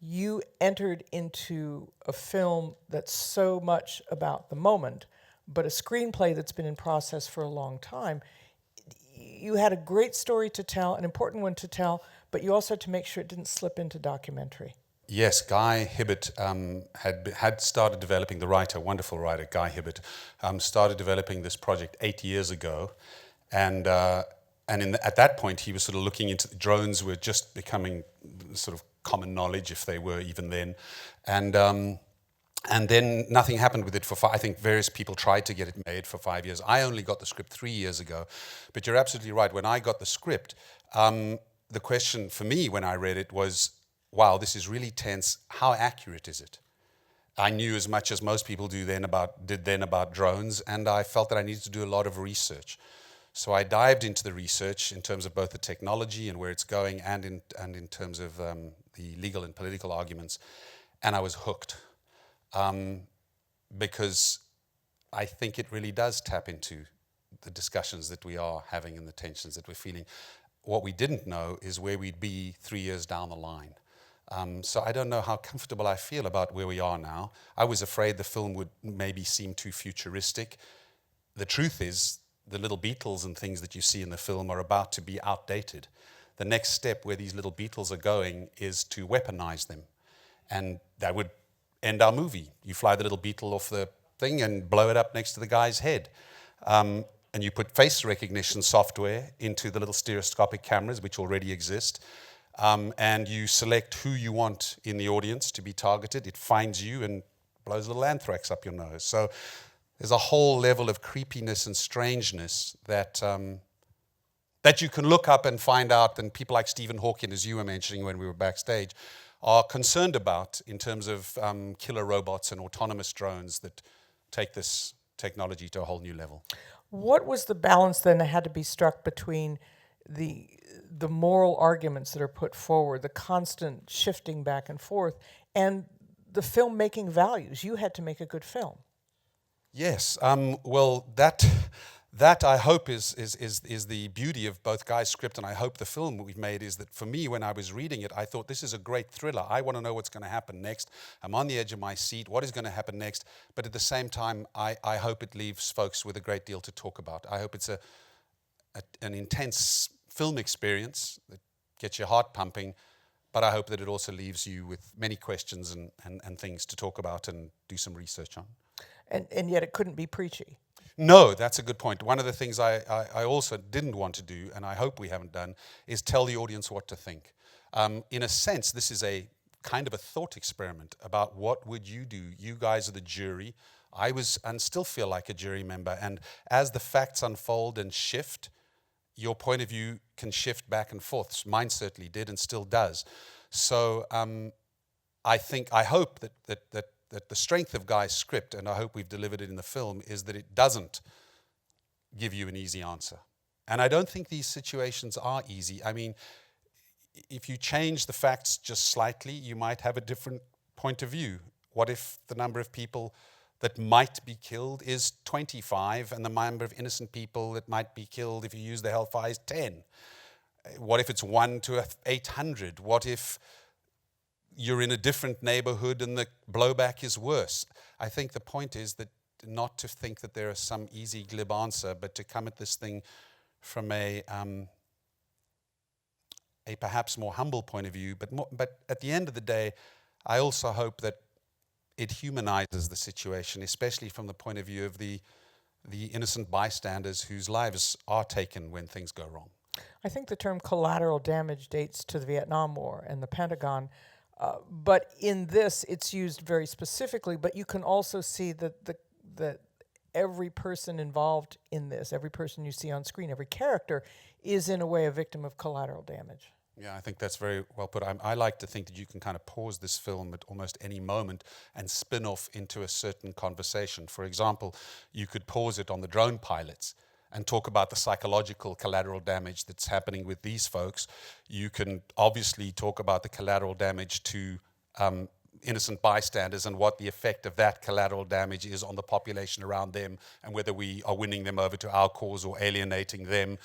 you entered into a film that's so much about the moment, but a screenplay that's been in process for a long time. You had a great story to tell, an important one to tell, but you also had to make sure it didn't slip into documentary. Yes, Guy Hibbert had started developing, the writer, wonderful writer, Guy Hibbert, started developing this project 8 years ago. And at that point, he was sort of looking into drones were just becoming sort of common knowledge, if they were even then. And then nothing happened with it I think various people tried to get it made for 5 years. I only got the script 3 years ago. But you're absolutely right. When I got the script, the question for me when I read it was, wow, this is really tense. How accurate is it? I knew as much as most people did then about drones, and I felt that I needed to do a lot of research. So I dived into the research in terms of both the technology and where it's going, and in terms of the legal and political arguments, and I was hooked. Because I think it really does tap into the discussions that we are having and the tensions that we're feeling. What we didn't know is where we'd be 3 years down the line. So I don't know how comfortable I feel about where we are now. I was afraid the film would maybe seem too futuristic. The truth is, the little beetles and things that you see in the film are about to be outdated. The next step where these little beetles are going is to weaponize them. And that would end our movie. You fly the little beetle off the thing and blow it up next to the guy's head. And you put face recognition software into the little stereoscopic cameras, which already exist. And you select who you want in the audience to be targeted. It finds you and blows a little anthrax up your nose. So there's a whole level of creepiness and strangeness that you can look up and find out, and people like Stephen Hawking, as you were mentioning when we were backstage, are concerned about in terms of killer robots and autonomous drones that take this technology to a whole new level. What was the balance then that had to be struck between the moral arguments that are put forward, the constant shifting back and forth, and the filmmaking values? You had to make a good film. Yes, well, that I hope is the beauty of both Guy's script, and I hope the film we've made is that for me, when I was reading it, I thought this is a great thriller. I want to know what's going to happen next. I'm on the edge of my seat. What is going to happen next? But at the same time, I hope it leaves folks with a great deal to talk about. I hope it's an intense film experience that gets your heart pumping, but I hope that it also leaves you with many questions and things to talk about and do some research on. And yet it couldn't be preachy. No, that's a good point. One of the things I also didn't want to do, and I hope we haven't done, is tell the audience what to think. In a sense, this is a kind of a thought experiment about what would you do. You guys are the jury. I was and still feel like a jury member. And as the facts unfold and shift, your point of view can shift back and forth. Mine certainly did and still does. So I hope that the strength of Guy's script, and I hope we've delivered it in the film, is that it doesn't give you an easy answer. And I don't think these situations are easy. I mean, if you change the facts just slightly, you might have a different point of view. What if the number of people that might be killed is 25, and the number of innocent people that might be killed if you use the hellfire is 10? What if it's 1 to 800? What if you're in a different neighborhood and the blowback is worse? I think the point is that not to think that there is some easy, glib answer, but to come at this thing from a perhaps more humble point of view. But at the end of the day, I also hope that it humanizes the situation, especially from the point of view of the innocent bystanders whose lives are taken when things go wrong. I think the term collateral damage dates to the Vietnam War and the Pentagon. But in this, it's used very specifically, but you can also see that every person involved in this, every person you see on screen, every character, is in a way a victim of collateral damage. Yeah, I think that's very well put. I like to think that you can kind of pause this film at almost any moment and spin off into a certain conversation. For example, you could pause it on the drone pilots and talk about the psychological collateral damage that's happening with these folks. You can obviously talk about the collateral damage to innocent bystanders and what the effect of that collateral damage is on the population around them, and whether we are winning them over to our cause or alienating them.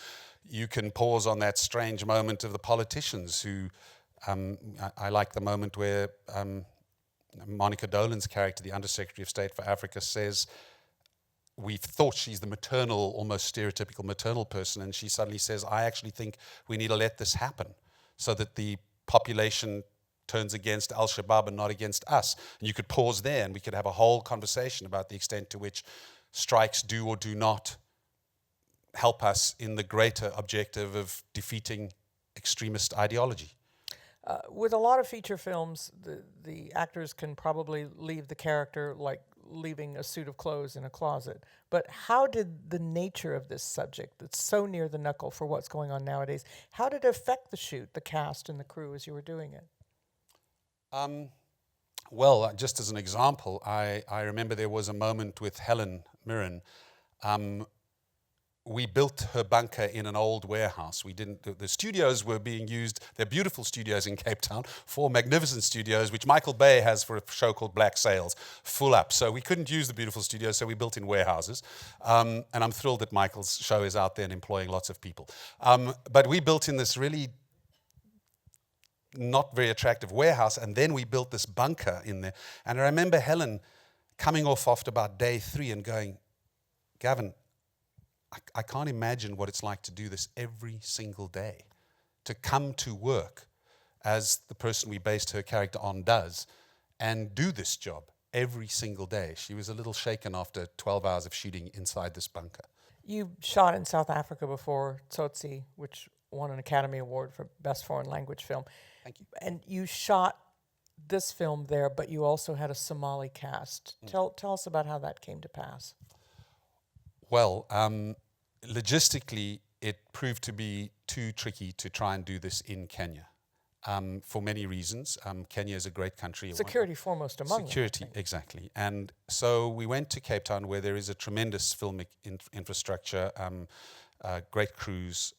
You can pause on that strange moment of the politicians who I like the moment where Monica Dolan's character, the Undersecretary of State for Africa, says, we've thought she's the maternal, almost stereotypical maternal person, and she suddenly says, I actually think we need to let this happen so that the population turns against Al-Shabaab and not against us. And you could pause there and we could have a whole conversation about the extent to which strikes do or do not help us in the greater objective of defeating extremist ideology. With a lot of feature films, the actors can probably leave the character like leaving a suit of clothes in a closet. But how did the nature of this subject, that's so near the knuckle for what's going on nowadays, how did it affect the shoot, the cast and the crew as you were doing it? Well, just as an example, I remember there was a moment with Helen Mirren. We built her bunker in an old warehouse. We didn't. The studios were being used. They're beautiful studios in Cape Town, 4 magnificent studios, which Michael Bay has for a show called Black Sails, full up. So we couldn't use the beautiful studios, so we built in warehouses. And I'm thrilled that Michael's show is out there and employing lots of people. But we built in this really not very attractive warehouse, and then we built this bunker in there. And I remember Helen coming off after about day 3 and going, Gavin, I can't imagine what it's like to do this every single day, to come to work as the person we based her character on does and do this job every single day. She was a little shaken after 12 hours of shooting inside this bunker. You shot in South Africa before, Tsotsi, which won an Academy Award for Best Foreign Language Film. Thank you. And you shot this film there, but you also had a Somali cast. Tell us about how that came to pass. Well, logistically, it proved to be too tricky to try and do this in Kenya for many reasons. Kenya is a great country. Security foremost among them. Security, exactly. And so we went to Cape Town, where there is a tremendous filmic infrastructure, great crews,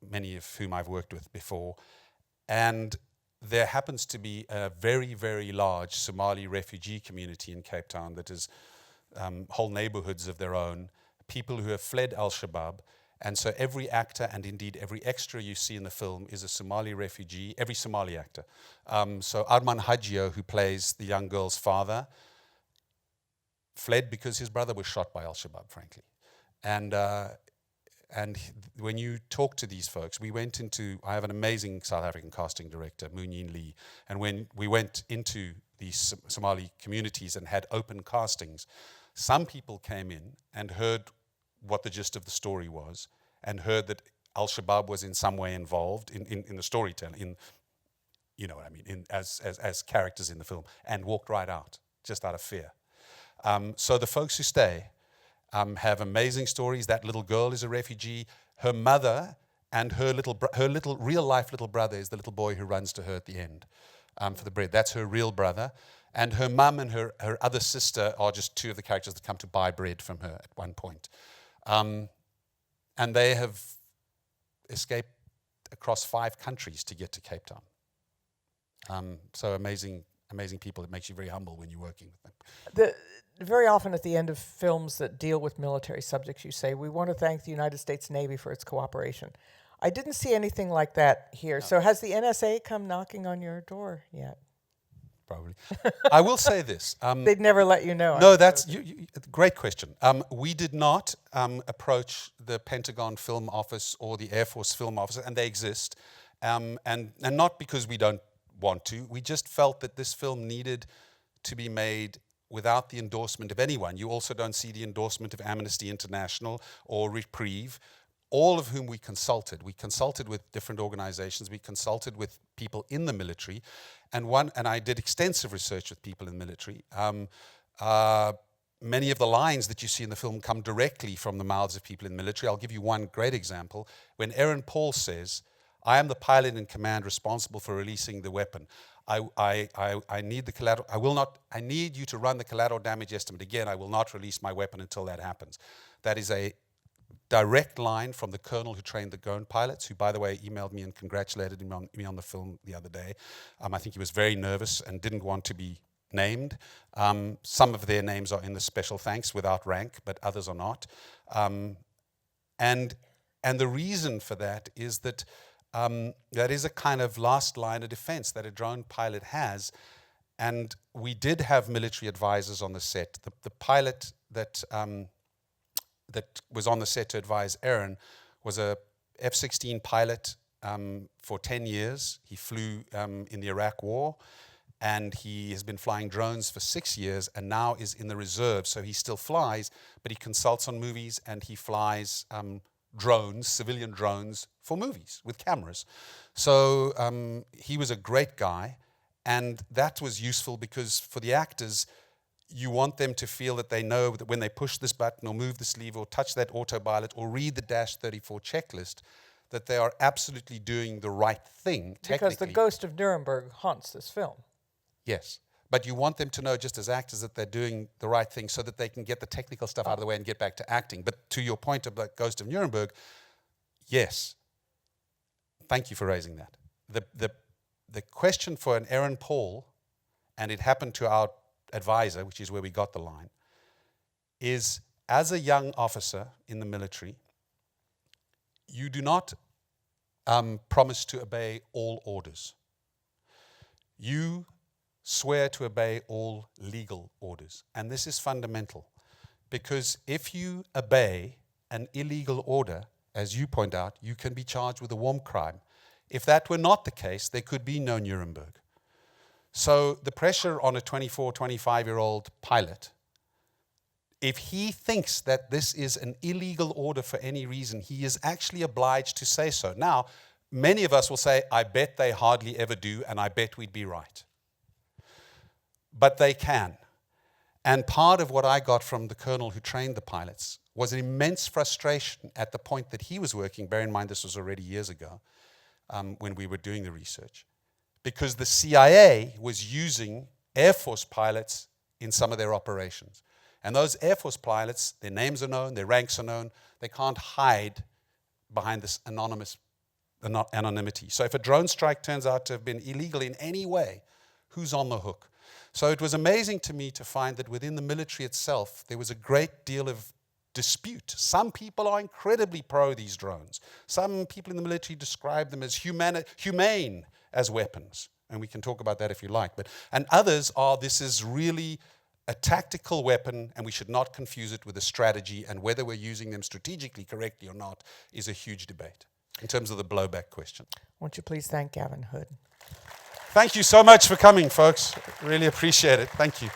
many of whom I've worked with before. And there happens to be a very, very large Somali refugee community in Cape Town that is whole neighborhoods of their own, people who have fled Al-Shabaab. And so every actor, and indeed every extra you see in the film, is a Somali refugee, every Somali actor. So Arman Hajio, who plays the young girl's father, fled because his brother was shot by Al-Shabaab, frankly. And when you talk to these folks, I have an amazing South African casting director, Moonyin Lee, and when we went into these Somali communities and had open castings, some people came in and heard what the gist of the story was, and heard that Al-Shabaab was in some way involved in the storytelling, you know what I mean, as characters in the film, and walked right out, just out of fear. So the folks who stay have amazing stories. That little girl is a refugee. Her mother and her little real-life little brother is the little boy who runs to her at the end for the bread. That's her real brother. And her mum and her other sister are just 2 of the characters that come to buy bread from her at one point. And they have escaped across 5 countries to get to Cape Town. So amazing people. It makes you very humble when you're working with them. Very often at the end of films that deal with military subjects, you say, we want to thank the United States Navy for its cooperation. I didn't see anything like that here. No. So has the NSA come knocking on your door yet? Probably. I will say this. They'd never let you know. No, that's great question. We did not approach the Pentagon Film Office or the Air Force Film Office, and they exist. And not because we don't want to. We just felt that this film needed to be made without the endorsement of anyone. You also don't see the endorsement of Amnesty International or Reprieve, all of whom we consulted. We consulted with different organizations. We consulted with people in the military. And I did extensive research with people in the military. Many of the lines that you see in the film come directly from the mouths of people in the military. I'll give you one great example. When Aaron Paul says, I am the pilot in command responsible for releasing the weapon. I need the collateral. I need you to run the collateral damage estimate again. I will not release my weapon until that happens. That is a direct line from the colonel who trained the drone pilots, who, by the way, emailed me and congratulated me on the film the other day. I think he was very nervous and didn't want to be named. Some of their names are in the special thanks without rank, but others are not. And the reason for that is that That is a kind of last line of defense that a drone pilot has. And we did have military advisors on the set. The pilot that was on the set to advise Aaron was a F-16 pilot for 10 years. He flew in the Iraq War, and he has been flying drones for 6 years and now is in the reserve. So he still flies, but he consults on movies, and he flies drones, civilian drones, for movies with cameras. So he was a great guy, and that was useful because for the actors, you want them to feel that they know that when they push this button or move this lever or touch that autopilot or read the Dash 34 checklist, that they are absolutely doing the right thing technically. Because the ghost of Nuremberg haunts this film. Yes. But you want them to know, just as actors, that they're doing the right thing so that they can get the technical stuff out of the way and get back to acting. But to your point about Ghost of Nuremberg, yes. Thank you for raising that. The question for an Aaron Paul, and it happened to our advisor, which is where we got the line, is as a young officer in the military, you do not promise to obey all orders. You swear to obey all legal orders. And this is fundamental, because if you obey an illegal order, as you point out, you can be charged with a war crime. If that were not the case, there could be no Nuremberg. So the pressure on a 24, 25-year-old pilot, if he thinks that this is an illegal order for any reason, he is actually obliged to say so. Now, many of us will say, I bet they hardly ever do, and I bet we'd be right. But they can. And part of what I got from the colonel who trained the pilots was an immense frustration at the point that he was working. Bear in mind, this was already years ago when we were doing the research, because the CIA was using Air Force pilots in some of their operations. And those Air Force pilots, their names are known, their ranks are known. They can't hide behind this anonymity. So if a drone strike turns out to have been illegal in any way, who's on the hook? So it was amazing to me to find that within the military itself, there was a great deal of dispute. Some people are incredibly pro these drones. Some people in the military describe them as humane as weapons. And we can talk about that if you like. And others are, this is really a tactical weapon, and we should not confuse it with a strategy, and whether we're using them strategically correctly or not is a huge debate in terms of the blowback question. Won't you please thank Gavin Hood? Thank you so much for coming, folks. Really appreciate it. Thank you.